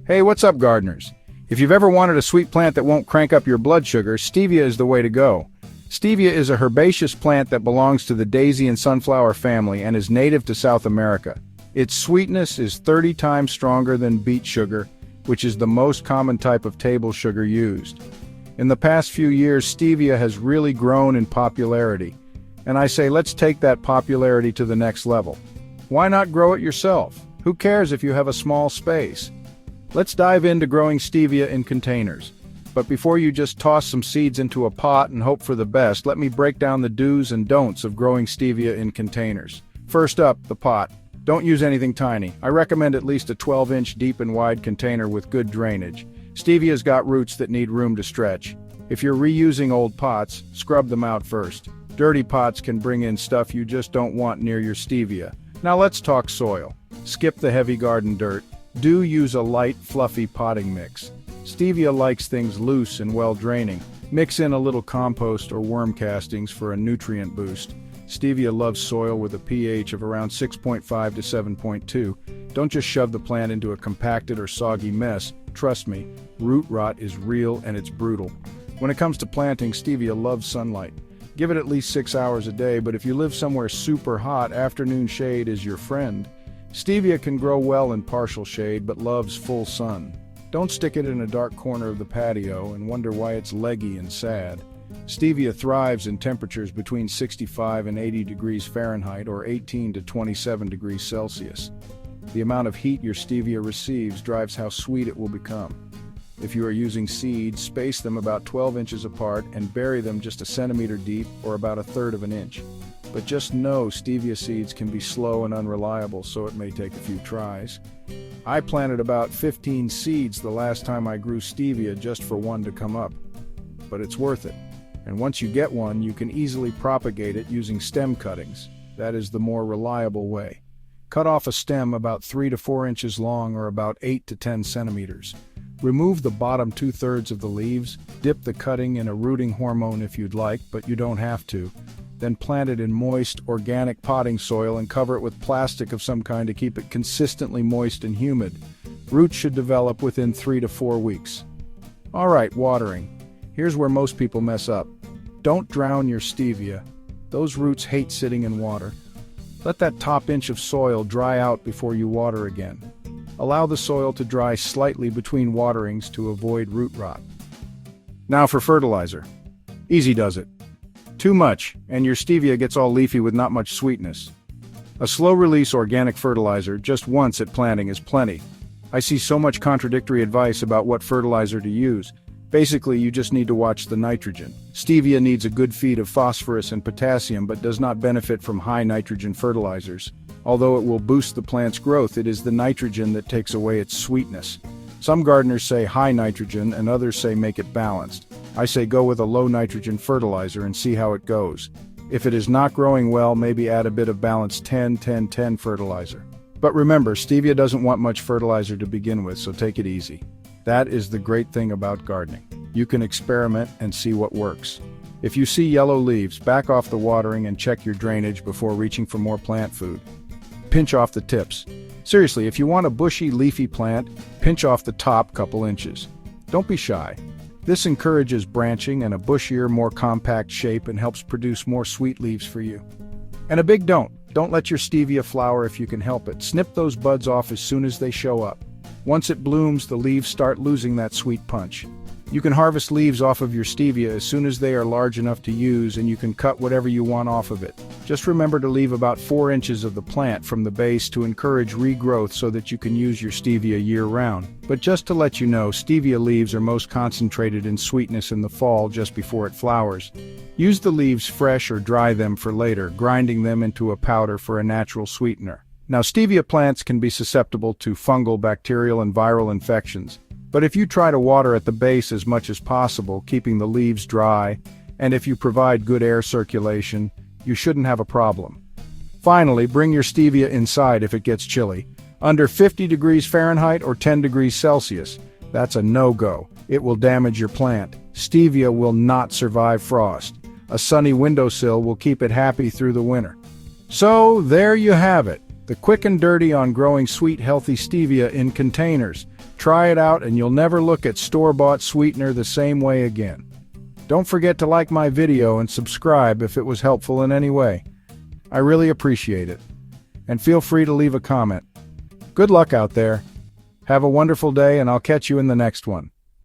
Hey, what's up, gardeners? If you've ever wanted a sweet plant that won't crank up your blood sugar, Stevia is the way to go. Stevia is a herbaceous plant that belongs to the daisy and sunflower family and is native to South America. Its sweetness is 30 times stronger than beet sugar, which is the most common type of table sugar used. In the past few years, Stevia has really grown in popularity, and I say let's take that popularity to the next level. Why not grow it yourself? Who cares if you have a small space? Let's dive into growing Stevia in containers. But before you just toss some seeds into a pot and hope for the best, let me break down the do's and don'ts of growing Stevia in containers. First up, the pot. Don't use anything tiny. I recommend at least a 12-inch deep and wide container with good drainage. Stevia's got roots that need room to stretch. If you're reusing old pots, scrub them out first. Dirty pots can bring in stuff you just don't want near your Stevia. Now let's talk soil. Skip the heavy garden dirt. Do use a light, fluffy potting mix. Stevia likes things loose and well-draining. Mix in a little compost or worm castings for a nutrient boost. Stevia loves soil with a pH of around 6.5 to 7.2. Don't just shove the plant into a compacted or soggy mess. Trust me, root rot is real and it's brutal. When it comes to planting, Stevia loves sunlight. Give it at least 6 hours a day, but if you live somewhere super hot, afternoon shade is your friend. Stevia can grow well in partial shade, but loves full sun. Don't stick it in a dark corner of the patio and wonder why it's leggy and sad. Stevia thrives in temperatures between 65 and 80 degrees Fahrenheit or 18 to 27 degrees Celsius. The amount of heat your Stevia receives drives how sweet it will become. If you are using seeds, space them about 12 inches apart and bury them just a centimeter deep or about 1/3 of an inch. But just know Stevia seeds can be slow and unreliable, so it may take a few tries. I planted about 15 seeds the last time I grew Stevia just for one to come up. But it's worth it. And once you get one, you can easily propagate it using stem cuttings. That is the more reliable way. Cut off a stem about 3 to 4 inches long or about 8 to 10 centimeters. Remove the bottom 2/3 of the leaves, dip the cutting in a rooting hormone if you'd like, but you don't have to. Then plant it in moist, organic potting soil and cover it with plastic of some kind to keep it consistently moist and humid. Roots should develop within 3 to 4 weeks. All right, watering. Here's where most people mess up. Don't drown your Stevia. Those roots hate sitting in water. Let that top inch of soil dry out before you water again. Allow the soil to dry slightly between waterings to avoid root rot. Now for fertilizer. Easy does it. Too much, and your Stevia gets all leafy with not much sweetness. A slow-release organic fertilizer just once at planting is plenty. I see so much contradictory advice about what fertilizer to use. Basically, you just need to watch the nitrogen. Stevia needs a good feed of phosphorus and potassium but does not benefit from high nitrogen fertilizers. Although it will boost the plant's growth, it is the nitrogen that takes away its sweetness. Some gardeners say high nitrogen and others say make it balanced. I say go with a low nitrogen fertilizer and see how it goes. If it is not growing well, maybe add a bit of balanced 10-10-10 fertilizer. But remember, Stevia doesn't want much fertilizer to begin with, so take it easy. That is the great thing about gardening. You can experiment and see what works. If you see yellow leaves, back off the watering and check your drainage before reaching for more plant food. Pinch off the tips. Seriously, if you want a bushy, leafy plant, pinch off the top couple inches. Don't be shy. This encourages branching and a bushier, more compact shape and helps produce more sweet leaves for you. And a big don't let your Stevia flower if you can help it. Snip those buds off as soon as they show up. Once it blooms, the leaves start losing that sweet punch. You can harvest leaves off of your Stevia as soon as they are large enough to use, and you can cut whatever you want off of it. Just remember to leave about 4 inches of the plant from the base to encourage regrowth so that you can use your Stevia year-round. But just to let you know, Stevia leaves are most concentrated in sweetness in the fall just before it flowers. Use the leaves fresh or dry them for later, grinding them into a powder for a natural sweetener. Now, Stevia plants can be susceptible to fungal, bacterial, and viral infections. But if you try to water at the base as much as possible, keeping the leaves dry, and if you provide good air circulation, you shouldn't have a problem. Finally, bring your Stevia inside if it gets chilly. Under 50 degrees Fahrenheit or 10 degrees Celsius, that's a no-go. It will damage your plant. Stevia will not survive frost. A sunny windowsill will keep it happy through the winter. So, there you have it. The quick and dirty on growing sweet, healthy Stevia in containers. Try it out and you'll never look at store-bought sweetener the same way again. Don't forget to like my video and subscribe if it was helpful in any way. I really appreciate it. And feel free to leave a comment. Good luck out there. Have a wonderful day and I'll catch you in the next one.